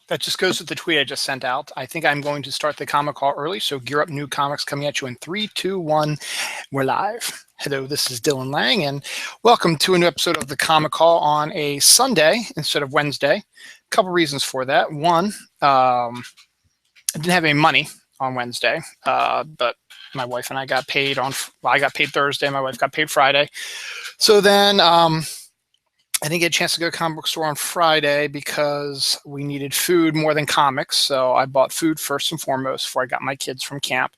That just goes with the tweet I just sent out. I think I'm going to start the comic call early, so gear up. New comics coming at you in 3, 2, 1. We're live. Hello, this is Dylan Lang, and welcome to a new episode of the comic call on a Sunday instead of Wednesday. A couple reasons for that. One, I didn't have any money on Wednesday, but my wife and I got paid I got paid Thursday. My wife got paid Friday. So then I didn't get a chance to go to the comic book store on Friday because we needed food more than comics. So I bought food first and foremost before I got my kids from camp.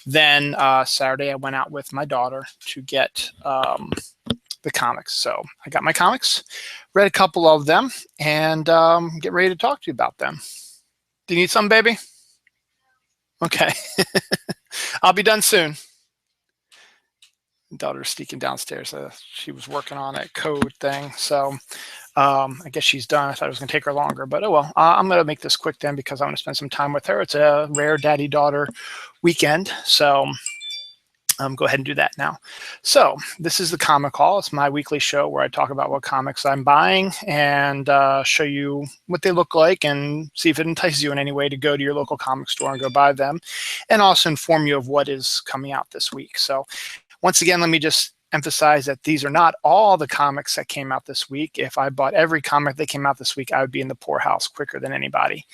Then Saturday I went out with my daughter to get the comics. So I got my comics, read a couple of them, and get ready to talk to you about them. Do you need some, baby? Okay. I'll be done soon. Daughter's sneaking downstairs. She was working on that code thing. So I guess she's done. I thought it was going to take her longer, but oh well. I'm going to make this quick then because I want to spend some time with her. It's a rare daddy-daughter weekend. So go ahead and do that now. So this is the Comic Call. It's my weekly show where I talk about what comics I'm buying and show you what they look like and see if it entices you in any way to go to your local comic store and go buy them, and also inform you of what is coming out this week. So once again, let me just emphasize that these are not all the comics that came out this week. If I bought every comic that came out this week, I would be in the poorhouse quicker than anybody.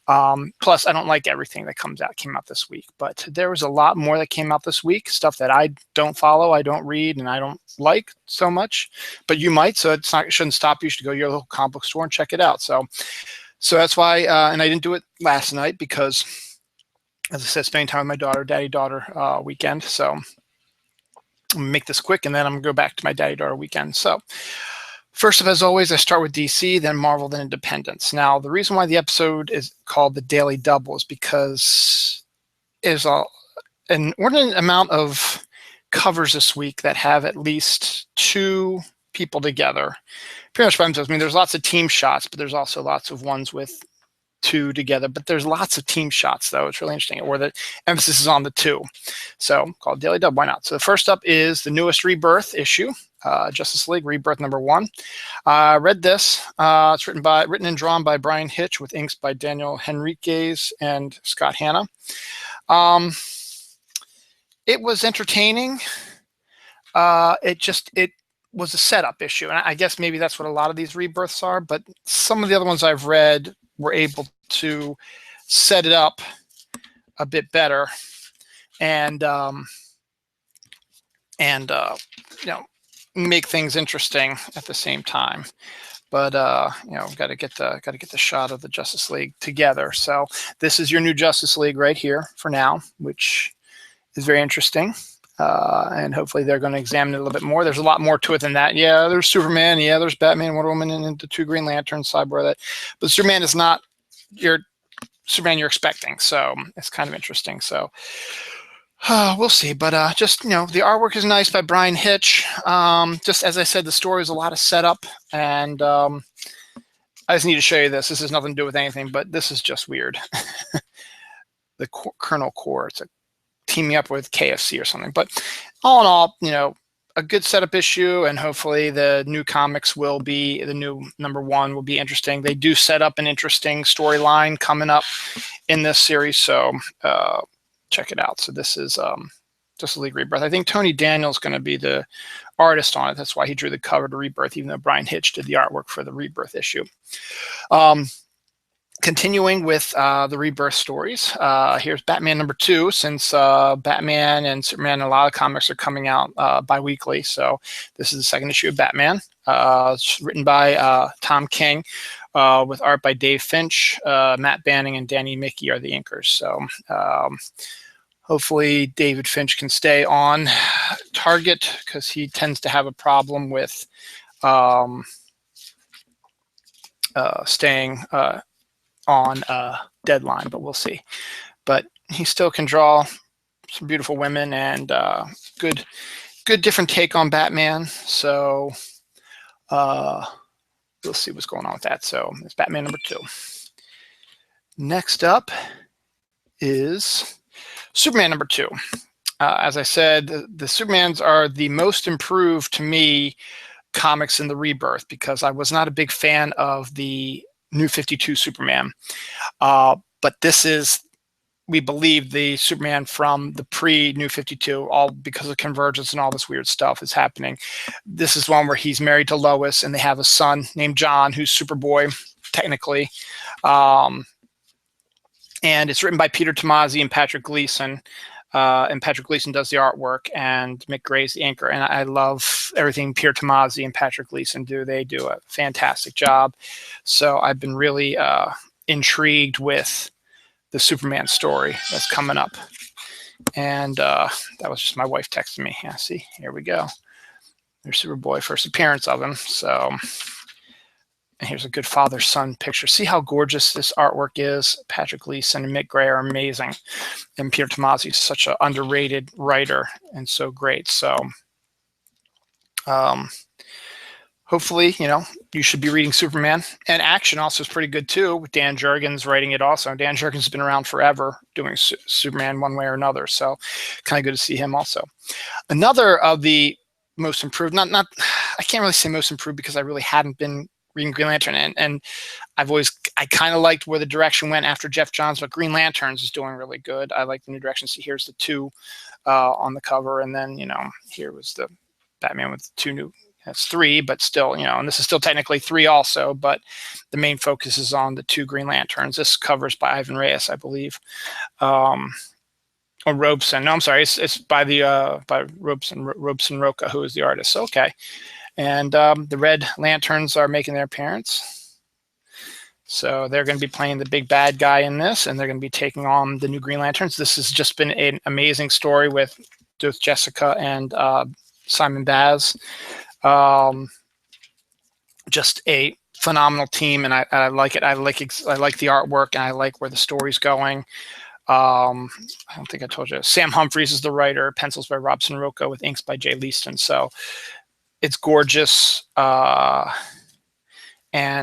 Plus, I don't like everything that came out this week. But there was a lot more that came out this week, stuff that I don't follow, I don't read, and I don't like so much. But you might, so it shouldn't stop you. You should go to your local comic book store and check it out. So that's why, and I didn't do it last night because, as I said, spending time with my daughter, daddy-daughter weekend. So I'm gonna make this quick, and then I'm gonna go back to my daddy-daughter weekend. So first up, as always, I start with DC, then Marvel, then Independence. Now, the reason why the episode is called the Daily Double is because there's an inordinate amount of covers this week that have at least two people together. Pretty much by themselves. I mean, there's lots of team shots, but there's also lots of ones with two together, but there's lots of team shots though. It's really interesting, or the emphasis is on the two. So called Daily Dub, why not? So the first up is the newest Rebirth issue, Justice League Rebirth #1. Read this. It's written and drawn by Brian Hitch with inks by Daniel Henriquez and Scott Hanna. It was entertaining. It was a setup issue, and I guess maybe that's what a lot of these rebirths are, but some of the other ones I've read were able to set it up a bit better and make things interesting at the same time. But got to get the shot of the Justice League together. So this is your new Justice League right here for now, which is very interesting. And hopefully they're going to examine it a little bit more. There's a lot more to it than that. Yeah, there's Superman. Yeah, there's Batman, Wonder Woman, and the two Green Lanterns, Cyborg. But Superman is not your Superman you're expecting. So it's kind of interesting. So we'll see. But just, the artwork is nice by Brian Hitch. Just as I said, the story is a lot of setup. And I just need to show you this. This has nothing to do with anything, but this is just weird. The Colonel Corps. It's teaming up with KFC or something. But all in all, a good setup issue, and hopefully the new comics will be, the new #1 will be interesting. They do set up an interesting storyline coming up in this series, so check it out. So this is Justice League Rebirth. I think Tony Daniel's going to be the artist on it. That's why he drew the cover to Rebirth, even though Brian Hitch did the artwork for the Rebirth issue. Continuing with the Rebirth stories, here's Batman #2, since Batman and Superman and a lot of comics are coming out bi-weekly. So this is the second issue of Batman. It's written by Tom King with art by Dave Finch. Matt Banning and Danny Mickey are the inkers. So hopefully David Finch can stay on target because he tends to have a problem with staying on deadline, but we'll see. But he still can draw some beautiful women and good different take on Batman. So we'll see what's going on with that. So it's Batman #2. Next up is Superman #2. As I said, the Supermans are the most improved to me comics in the Rebirth, because I was not a big fan of the New 52 Superman. But this is, we believe, the Superman from the pre-New 52, all because of Convergence and all this weird stuff is happening. This is one where he's married to Lois, and they have a son named John, who's Superboy, technically. And it's written by Peter Tomasi and Patrick Gleason. And Patrick Gleason does the artwork, and Mick Gray's the anchor. And I love everything Peter Tomasi and Patrick Gleason do. They do a fantastic job. So I've been really intrigued with the Superman story that's coming up. And that was just my wife texting me. Yeah, see, here we go. There's Superboy, first appearance of him. So, and here's a good father-son picture. See how gorgeous this artwork is? Patrick Gleason and Mick Gray are amazing. And Peter Tomasi is such an underrated writer and so great. So hopefully, you should be reading Superman. And Action also is pretty good too, with Dan Jurgens writing it also. Dan Jurgens has been around forever doing Superman one way or another. So kind of good to see him also. Another of the most improved, not I can't really say most improved because I really hadn't been reading Green Lantern, and I kind of liked where the direction went after Jeff Johns, but Green Lanterns is doing really good. I like the new direction. See, here's the 2 on the cover, and then here was the Batman with 2 new. That's 3, but still, and this is still technically 3 also, but the main focus is on the 2 Green Lanterns. This cover's by Ivan Reyes, I believe. Or Robeson. No, I'm sorry. It's by Robeson Roca, who is the artist. So, okay. And the Red Lanterns are making their appearance. So they're going to be playing the big bad guy in this, and they're going to be taking on the new Green Lanterns. This has just been an amazing story with Jessica and Simon Baz. Just a phenomenal team, and I like it. I like the artwork, and I like where the story's going. I don't think I told you. Sam Humphries is the writer. Pencils by Robson Roca with inks by Jay Leaston. So it's gorgeous, and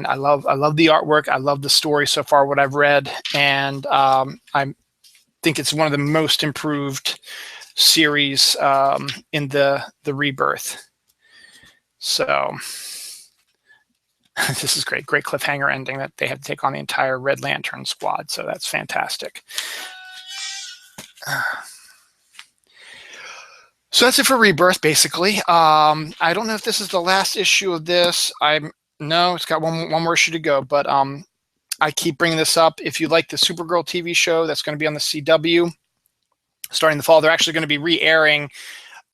I love the artwork. I love the story so far, what I've read, and I think it's one of the most improved series in the Rebirth. So this is great cliffhanger ending that they had to take on the entire Red Lantern squad. So that's fantastic. So that's it for Rebirth, basically. I don't know if this is the last issue of this. No, it's got one more issue to go, but I keep bringing this up. If you like the Supergirl TV show, that's going to be on the CW starting the fall. They're actually going to be re-airing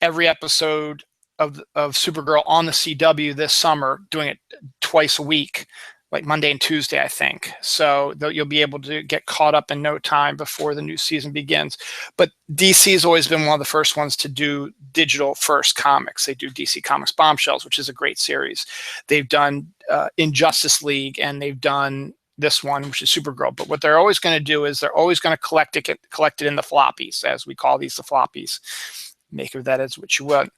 every episode of Supergirl on the CW this summer, doing it twice a week, like Monday and Tuesday, I think. So you'll be able to get caught up in no time before the new season begins. But DC has always been one of the first ones to do digital first comics. They do DC Comics Bombshells, which is a great series. They've done Injustice League, and they've done this one, which is Supergirl. But what they're always going to do is they're always going to collect it in the floppies, as we call these, the floppies. Make of that as what you want.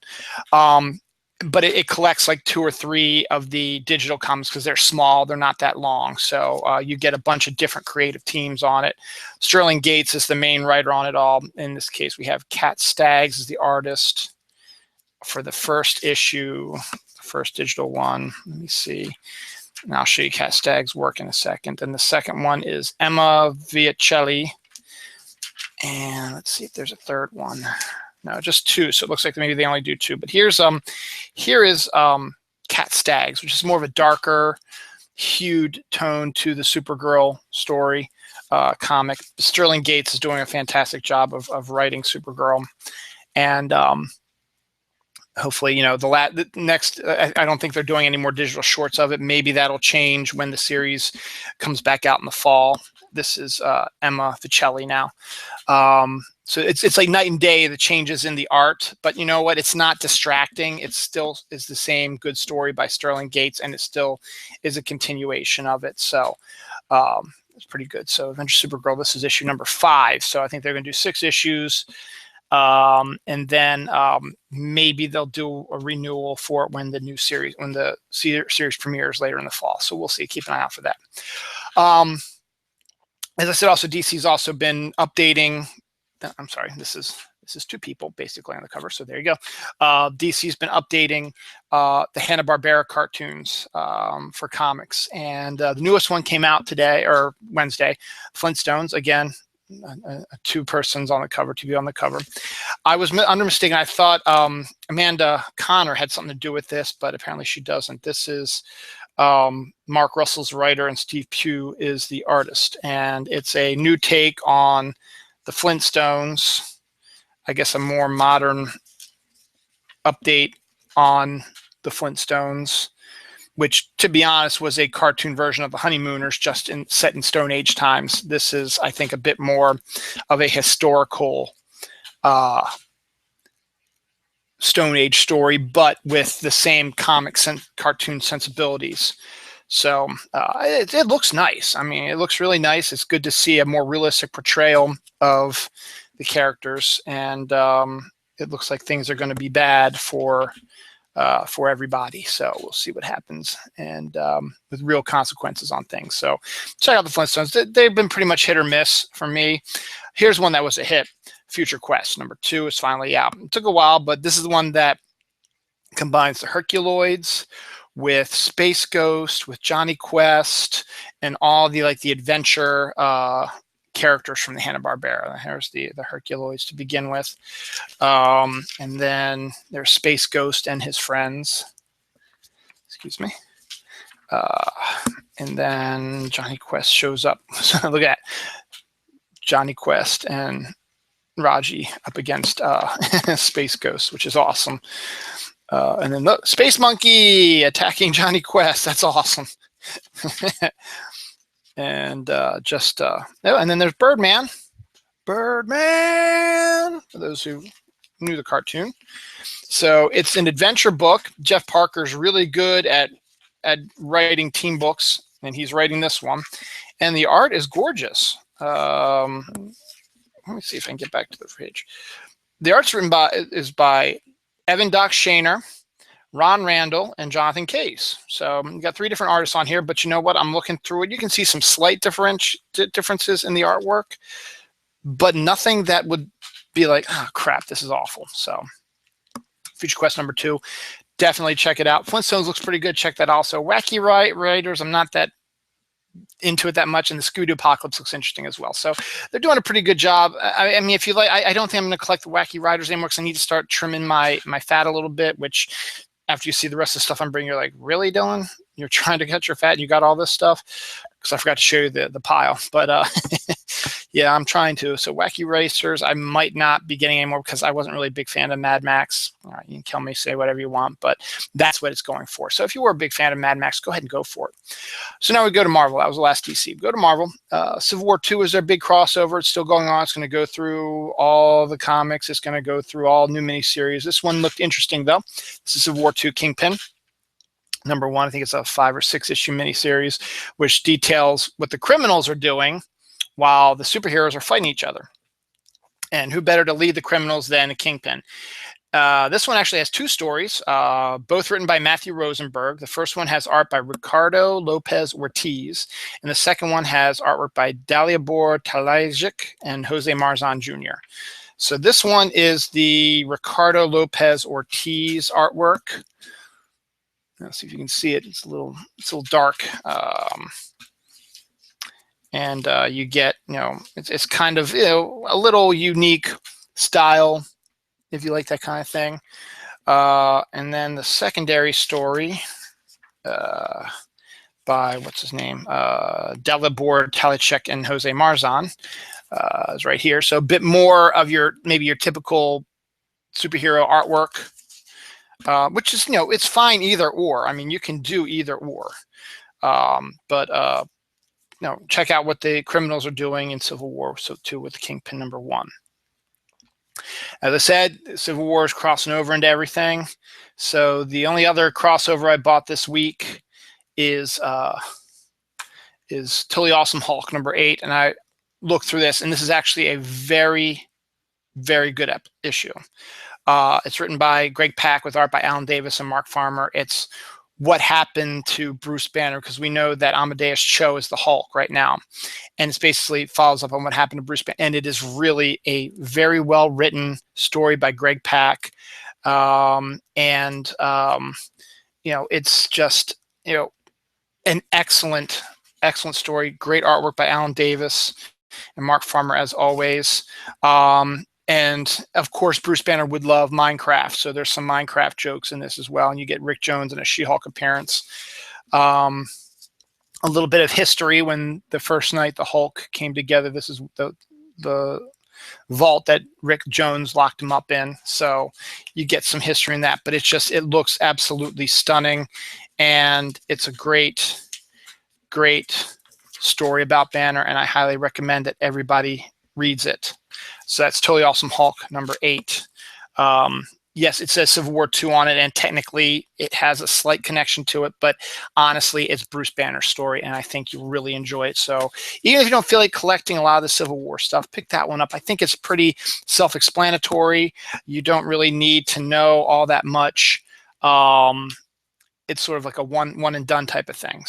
But it collects like 2 or 3 of the digital comics because they're small, they're not that long. So you get a bunch of different creative teams on it. Sterling Gates is the main writer on it all. In this case, we have Kat Staggs as the artist for the first issue, the first digital one. Let me see. And I'll show you Kat Staggs' work in a second. And the second one is Emma Viacelli. And let's see if there's a third one. No, just 2. So it looks like maybe they only do 2. But here is Kat Staggs, which is more of a darker, hued tone to the Supergirl story comic. Sterling Gates is doing a fantastic job of writing Supergirl, and hopefully, the next. I don't think they're doing any more digital shorts of it. Maybe that'll change when the series comes back out in the fall. This is Emma Viacelli now. So it's like night and day, the changes in the art, but you know what? It's not distracting. It still is the same good story by Sterling Gates, and it still is a continuation of it. So it's pretty good. So Adventure Supergirl, this is issue number 5. So I think they're going to do 6 issues. And then maybe they'll do a renewal for it when the series premieres later in the fall. So we'll see. Keep an eye out for that. As I said, also DC's also been updating. I'm sorry, this is This is two people basically on the cover. So there you go. DC's been updating the Hanna-Barbera cartoons for comics. And the newest one came out today or Wednesday, Flintstones. Again, two persons on the cover, TV on the cover. I was under mistaken. I thought Amanda Connor had something to do with this, but apparently she doesn't. This is Mark Russell's writer and Steve Pugh is the artist. And it's a new take on the Flintstones. I guess a more modern update on the Flintstones, which, to be honest, was a cartoon version of the Honeymooners, just set in Stone Age times. This is, I think, a bit more of a historical Stone Age story, but with the same comic cartoon sensibilities. So it looks nice. I mean, it looks really nice. It's good to see a more realistic portrayal of the characters, and it looks like things are going to be bad for everybody. So we'll see what happens, and with real consequences on things. So check out the Flintstones. They've been pretty much hit or miss for me. Here's one that was a hit. Future Quest #2 is finally out. It took a while, but this is the one that combines the Herculoids with Space Ghost, with Johnny Quest, and all the adventure characters from the Hanna-Barbera. Here's the Herculoids to begin with. And then there's Space Ghost and his friends. Excuse me. And then Johnny Quest shows up. So look at that. Johnny Quest and Raji up against Space Ghost, which is awesome. And then look, Space Monkey attacking Johnny Quest. That's awesome. And and then there's Birdman. Birdman, for those who knew the cartoon. So it's an adventure book. Jeff Parker's really good at writing team books, and he's writing this one. And the art is gorgeous. Let me see if I can get back to the page. The art's is by Evan Doc Shaner, Ron Randall, and Jonathan Case. So you got 3 different artists on here, but you know what? I'm looking through it. You can see some slight differences in the artwork, but nothing that would be like, oh crap, this is awful. So Future Quest #2, definitely check it out. Flintstones looks pretty good. Check that also. Wacky Riders, I'm not that into it that much, and the Scooby-Doo Apocalypse looks interesting as well. So they're doing a pretty good job. I mean, if you like, I don't think I'm going to collect the Wacky Riders anymore because I need to start trimming my fat a little bit, which after you see the rest of the stuff I'm bringing, you're like, really, Dylan? You're trying to cut your fat and you got all this stuff? Because I forgot to show you the pile. But yeah, I'm trying to. So Wacky Racers, I might not be getting anymore because I wasn't really a big fan of Mad Max. You can kill me, say whatever you want, but that's what it's going for. So if you were a big fan of Mad Max, go ahead and go for it. So now we go to Marvel. That was the last DC. We go to Marvel. Civil War 2 is their big crossover. It's still going on. It's going to go through all the comics. It's going to go through all new miniseries. This one looked interesting, though. This is Civil War 2 Kingpin. #1, I think it's a 5 or 6 issue miniseries, which details what the criminals are doing while the superheroes are fighting each other. And who better to lead the criminals than a Kingpin? This one actually has 2 stories, both written by Matthew Rosenberg. The first one has art by Ricardo Lopez Ortiz, and the second one has artwork by Dalibor Talajic and Jose Marzan Jr. So this one is the Ricardo Lopez Ortiz artwork. Let's see if you can see it. It's a little dark. And you get, it's kind of, a little unique style, if you like that kind of thing. And then the secondary story by, what's his name? Dalibor Talajic and Jose Marzan is right here. So a bit more of maybe your typical superhero artwork. Which is, it's fine either or. I mean, you can do either or. But check out what the criminals are doing in Civil War 2 with the Kingpin #1. As I said, Civil War is crossing over into everything. So the only other crossover I bought this week is Totally Awesome Hulk #8. And I looked through this, and this is actually a very, very good issue. It's written by Greg Pak with art by Alan Davis and Mark Farmer. It's what happened to Bruce Banner, because we know that Amadeus Cho is the Hulk right now, and it's basically follows up on what happened to Bruce Banner, and it is really a very well written story by Greg Pak, it's just an excellent story, great artwork by Alan Davis and Mark Farmer as always. And of course, Bruce Banner would love Minecraft, so there's some Minecraft jokes in this as well, and you get Rick Jones in a She-Hulk appearance. A little bit of history: when the first night the Hulk came together, this is the vault that Rick Jones locked him up in, so you get some history in that. But it looks absolutely stunning, and it's a great story about Banner, and I highly recommend that everybody reads it. So that's Totally Awesome Hulk number 8. Yes, it says Civil War II on it, and technically it has a slight connection to it, but honestly, it's Bruce Banner's story, and I think you'll really enjoy it. So even if you don't feel like collecting a lot of the Civil War stuff, pick that one up. I think it's pretty self-explanatory. You don't really need to know all that much. It's sort of like a one and done type of thing.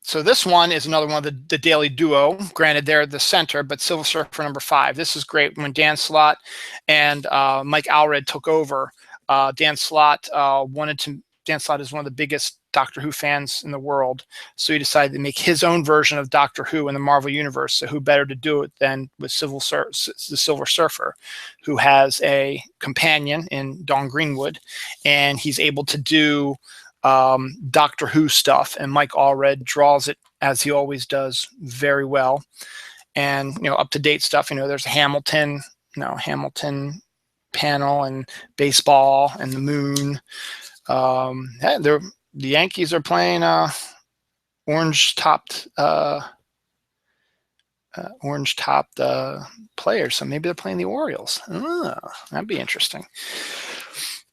So this one is another one of the Daily Duo. Granted, they're the center, but Silver Surfer number 5. This is great. When Dan Slott and Mike Allred took over, Dan Slott is one of the biggest Doctor Who fans in the world, so he decided to make his own version of Doctor Who in the Marvel Universe. So who better to do it than with the Silver Surfer, who has a companion in Dawn Greenwood, and he's able to do Doctor Who stuff, and Mike Allred draws it, as he always does, very well. And up to date stuff. There's a Hamilton panel, and baseball, and the moon. The Yankees are playing orange topped players, so maybe they're playing the Orioles. That'd be interesting.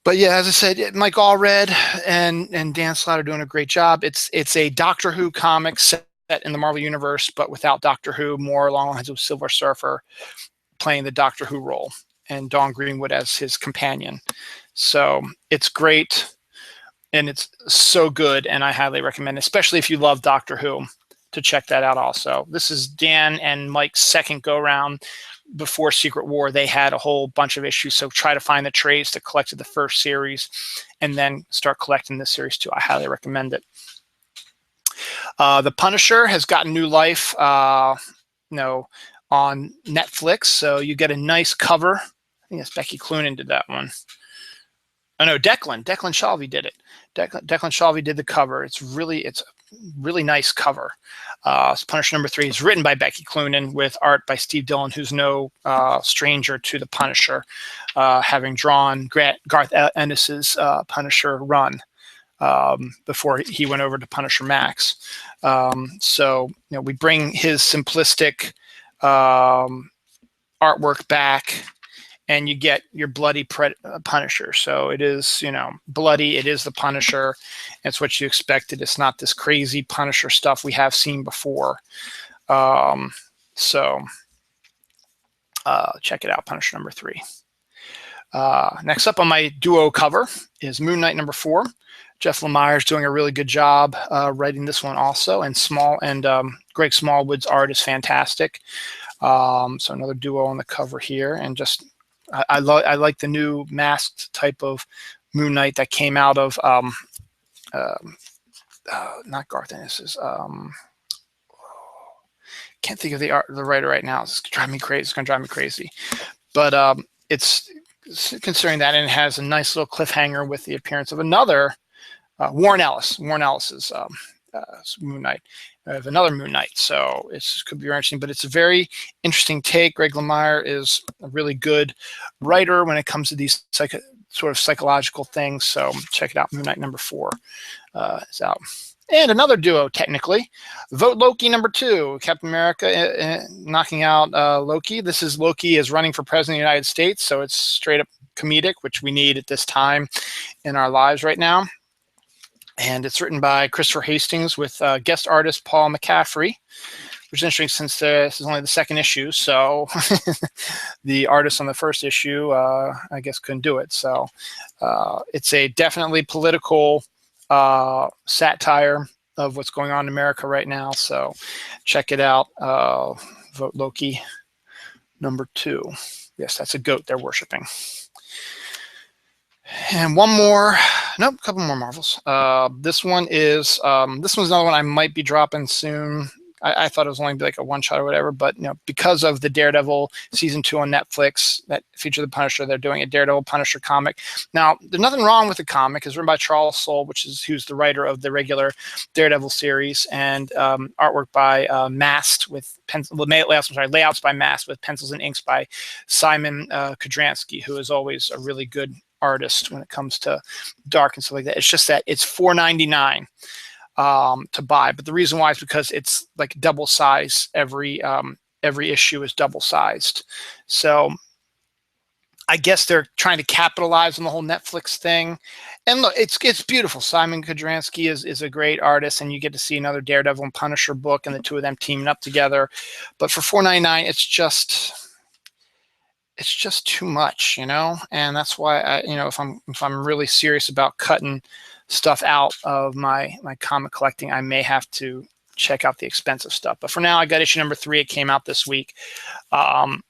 But yeah, as I said, Mike Allred and Dan Slott are doing a great job. It's a Doctor Who comic set in the Marvel Universe, but without Doctor Who, more along the lines of Silver Surfer playing the Doctor Who role, and Dawn Greenwood as his companion. So it's great, and it's so good, and I highly recommend it, especially if you love Doctor Who, to check that out also. This is Dan and Mike's second go-round. Before Secret War, they had a whole bunch of issues, so try to find the trades that collected the first series and then start collecting this series too. I highly recommend it. The Punisher has gotten new life on Netflix, so you get a nice cover. I think it's Becky Cloonan did that one. Oh no, Declan Shalvey did it. Declan Shalvey did the cover. It's a really nice cover. Punisher number 3 is written by Becky Cloonan with art by Steve Dillon, who's no stranger to the Punisher, having drawn Garth Ennis's Punisher run before he went over to Punisher Max. So we bring his simplistic artwork back, and you get your bloody Punisher. So it is, bloody. It is the Punisher. It's what you expected. It's not this crazy Punisher stuff we have seen before. So check it out, Punisher number 3. Next up on my duo cover is Moon Knight number 4. Jeff Lemire is doing a really good job writing this one also, and Greg Smallwood's art is fantastic. So another duo on the cover here, and just I like the new masked type of Moon Knight that came out of not Garth Ennis's. Can't think of the writer right now. It's driving me crazy. It's going to drive me crazy. But it's considering that, and it has a nice little cliffhanger with the appearance of another Warren Ellis's Moon Knight. I have another Moon Knight, so it could be interesting, but it's a very interesting take. Greg Lemire is a really good writer when it comes to these sort of psychological things, so check it out. Moon Knight number 4 is out. And another duo, technically, Vote Loki number 2. Captain America knocking out Loki. This is Loki is running for president of the United States, so it's straight up comedic, which we need at this time in our lives right now. And it's written by Christopher Hastings with guest artist Paul McCaffrey. which is interesting since this is only the second issue. So the artist on the first issue, I guess, couldn't do it. So it's a definitely political satire of what's going on in America right now. So check it out. Vote Loki #2. Yes, that's a goat they're worshiping. And one more, nope, a couple more Marvels. This one's another one I might be dropping soon. I thought it was only like a one shot or whatever, but because of the Daredevil season 2 on Netflix that featured the Punisher, they're doing a Daredevil Punisher comic. Now, there's nothing wrong with the comic. It's written by Charles Soule, who's the writer of the regular Daredevil series, and artwork by Mast with layouts by Mast with pencils and inks by Simon Kudransky, who is always a really good artist when it comes to dark and stuff like that. It's just that it's $4.99 to buy, but the reason why is because it's like double size. Every issue is double sized, so I guess they're trying to capitalize on the whole Netflix thing. And look, it's beautiful. Simon Kudransky is a great artist, and you get to see another Daredevil and Punisher book, and the two of them teaming up together. But for $4.99, it's just too much, and that's why if I'm really serious about cutting stuff out of my comic collecting, I may have to check out the expensive stuff. But for now, I got issue #3. It came out this week, and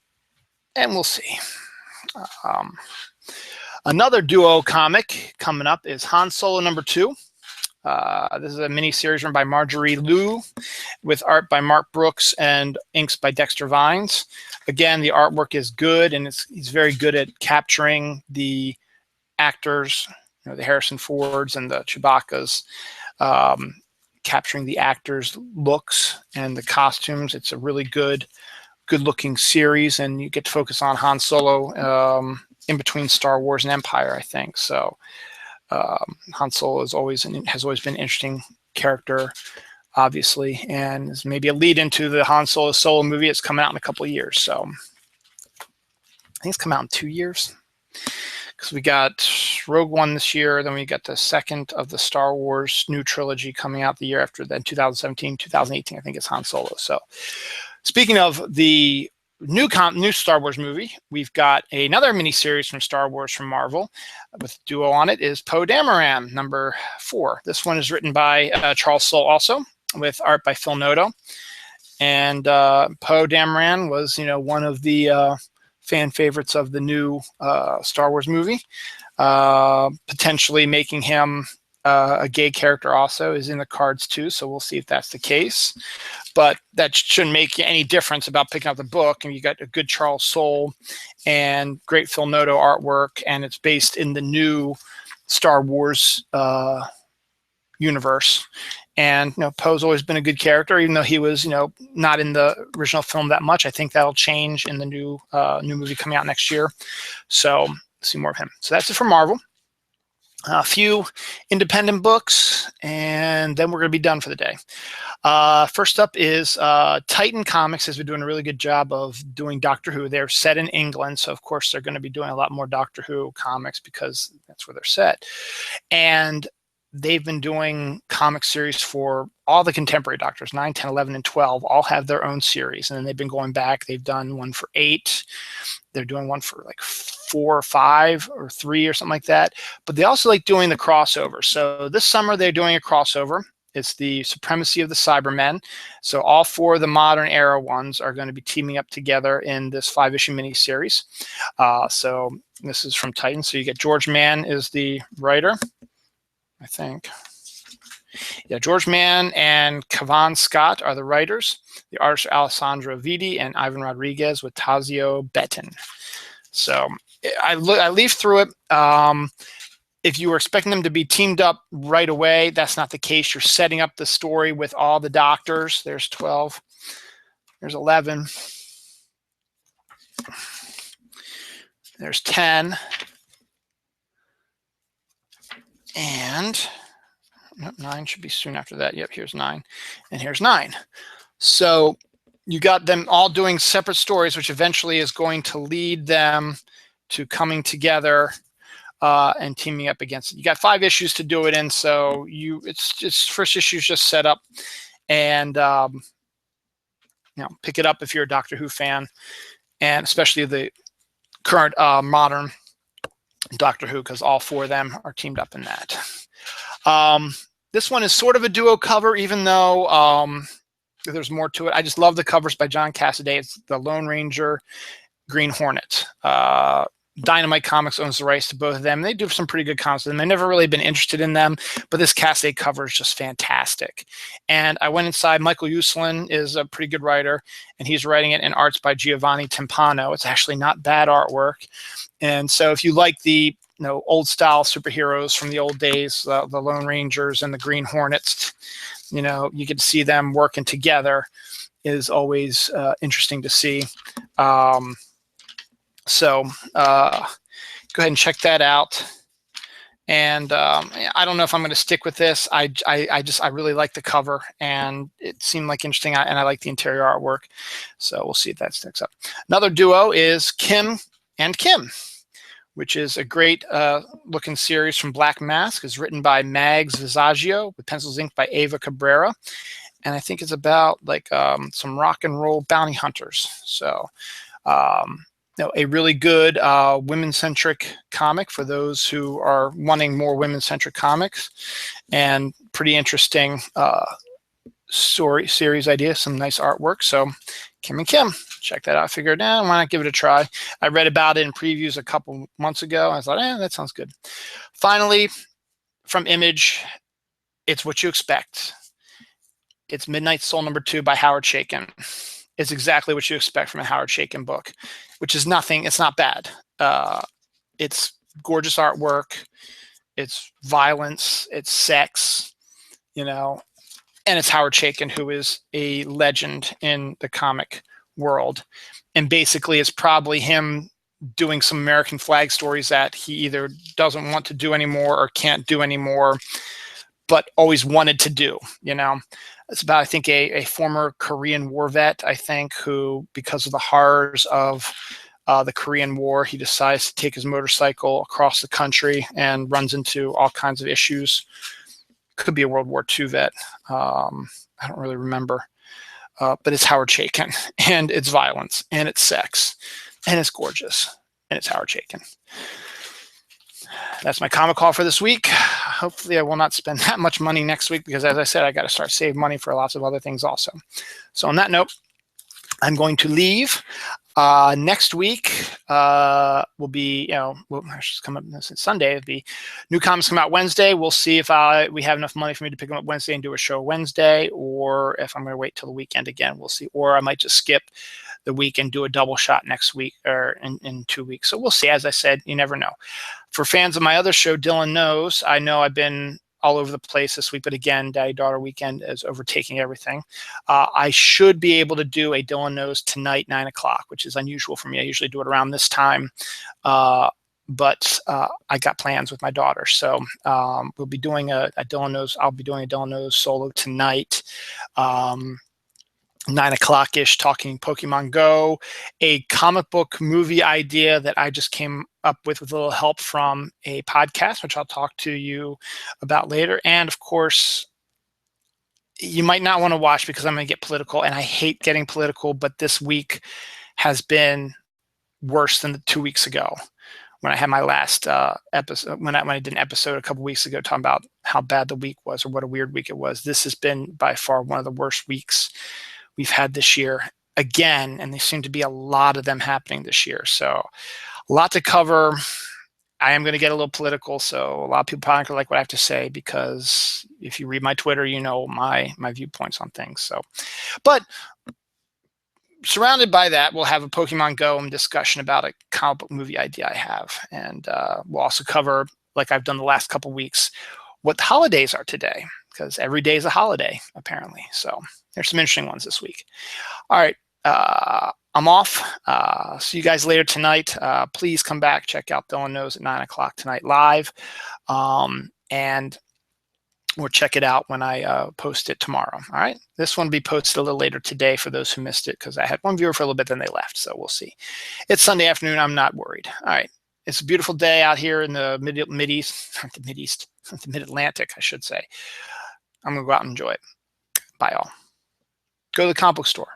we'll see. Another duo comic coming up is Han Solo #2. This is a mini series written by Marjorie Liu with art by Mark Brooks and inks by Dexter Vines. Again, the artwork is good, and he's very good at capturing the actors, the Harrison Fords and the Chewbaccas, capturing the actors' looks and the costumes. It's a really good-looking series, and you get to focus on Han Solo in between Star Wars and Empire, I think. So Han Solo has always been an interesting character, obviously, and is maybe a lead into the Han Solo movie. It's coming out in a couple of years. So I think it's come out in 2 years, because we got Rogue One this year, then we got the second of the Star Wars new trilogy coming out the year after that, 2017, 2018, I think it's Han Solo. So speaking of the new Star Wars movie, we've got another miniseries from Star Wars from Marvel with duo on it is Poe Dameron #4. This one is written by Charles Soule also, with art by Phil Noto. And Poe Dameron was, one of the fan favorites of the new Star Wars movie. Potentially making him a gay character also is in the cards too, so we'll see if that's the case. But that shouldn't make any difference about picking up the book. And you got a good Charles Soule and great Phil Noto artwork, and it's based in the new Star Wars universe. And Poe's always been a good character, even though he was not in the original film that much. I think that'll change in the new movie coming out next year. So see more of him. So that's it for Marvel. A few independent books, and then we're going to be done for the day. First up is Titan Comics has been doing a really good job of doing Doctor Who. They're set in England, so of course they're going to be doing a lot more Doctor Who comics because that's where they're set. And they've been doing comic series for all the contemporary Doctors, 9, 10, 11, and 12, all have their own series. And then they've been going back. They've done one for 8. They're doing one for like 4 or 5 or 3 or something like that. But they also like doing the crossover. So this summer they're doing a crossover. It's the Supremacy of the Cybermen. So all 4 of the modern era ones are going to be teaming up together in this 5-issue miniseries. So this is from Titan. So you get George Mann is the writer, I think. Yeah, George Mann and Cavan Scott are the writers. The artists are Alessandro Vitti and Ivan Rodriguez with Tazio Bettin. So I leafed through it. If you were expecting them to be teamed up right away, that's not the case. You're setting up the story with all the Doctors. There's 12. There's 11. There's 10. And 9 should be soon after that. Yep, here's 9. And here's 9. So you got them all doing separate stories, which eventually is going to lead them to coming together and teaming up against it. You got 5 issues to do it in, so it's first issue's just set up. And pick it up if you're a Doctor Who fan, and especially the current modern Doctor Who, because all 4 of them are teamed up in that. This one is sort of a duo cover, even though there's more to it. I just love the covers by John Cassaday. It's the Lone Ranger, Green Hornet. Dynamite Comics owns the rights to both of them. They do some pretty good comics, and I've never really been interested in them, but this Cassaday cover is just fantastic. And I went inside. Michael Uslan is a pretty good writer, and he's writing it in arts by Giovanni Timpano. It's actually not bad artwork. And so if you like the old style superheroes from the old days, the Lone Rangers and the Green Hornets, you get to see them working together, is always interesting to see. So go ahead and check that out. And I don't know if I'm going to stick with this. I really like the cover, and it seemed like interesting, and I like the interior artwork. So we'll see if that sticks up. Another duo is Kim and Kim, which is a great looking series from Black Mask. It's written by Mags Visaggio with pencils inked by Ava Cabrera. And I think it's about like some rock and roll bounty hunters. So a really good women-centric comic for those who are wanting more women-centric comics, and pretty interesting story series idea, some nice artwork. So Kim and Kim, check that out. Figure it out. Why not give it a try? I read about it in previews a couple months ago. I thought, that sounds good. Finally, from Image, it's what you expect. It's Midnight Soul #2 by Howard Chaykin. It's exactly what you expect from a Howard Chaykin book, which is nothing. It's not bad. It's gorgeous artwork. It's violence. It's sex, and it's Howard Chaykin, who is a legend in the comic world. And basically, it's probably him doing some American flag stories that he either doesn't want to do anymore or can't do anymore, but always wanted to do, It's about, I think, a former Korean War vet, I think, who, because of the horrors of the Korean War, he decides to take his motorcycle across the country and runs into all kinds of issues. Could be a World War II vet. I don't really remember. But it's Howard Chaykin, and it's violence, and it's sex, and it's gorgeous, and it's Howard Chaykin. That's my comic haul for this week. Hopefully I will not spend that much money next week, because as I said, I got to start saving money for lots of other things also. So on that note, I'm going to leave. Next week will be, it's come up since Sunday. It'll be new comics come out Wednesday. We'll see if we have enough money for me to pick them up Wednesday and do a show Wednesday, or if I'm going to wait till the weekend again. We'll see. Or I might just skip the week and do a double shot next week, or in 2 weeks. So we'll see. As I said, you never know. For fans of my other show, Dylan Knows, I know I've been all over the place this week, but again, Daddy-Daughter Weekend is overtaking everything. I should be able to do a Dylan Knows tonight, 9 o'clock, which is unusual for me. I usually do it around this time, but I got plans with my daughter. So we'll be doing a Dylan Knows. I'll be doing a Dylan Knows solo tonight. 9 o'clock-ish, talking Pokemon Go, a comic book movie idea that I just came up with a little help from a podcast, which I'll talk to you about later. And of course, you might not want to watch because I'm going to get political, and I hate getting political, but this week has been worse than the 2 weeks ago when I had my last episode, when I did an episode a couple weeks ago talking about how bad the week was, or what a weird week it was. This has been by far one of the worst weeks we've had this year again, and there seem to be a lot of them happening this year. So a lot to cover. I am going to get a little political, so a lot of people probably don't like what I have to say, because if you read my Twitter, you know my viewpoints on things. So, but surrounded by that, we'll have a Pokemon Go and discussion about a comic book movie idea I have, and we'll also cover, like I've done the last couple weeks, what the holidays are today, because every day is a holiday apparently. So there's some interesting ones this week. All right. I'm off. See you guys later tonight. Please come back, check out Dylan Knows at 9 o'clock tonight live. And or check it out when I post it tomorrow. All right. This one will be posted a little later today for those who missed it, because I had one viewer for a little bit, then they left. So we'll see. It's Sunday afternoon. I'm not worried. All right. It's a beautiful day out here in the the Mid-Atlantic, I should say. I'm going to go out and enjoy it. Bye, all. Go to the comic book store.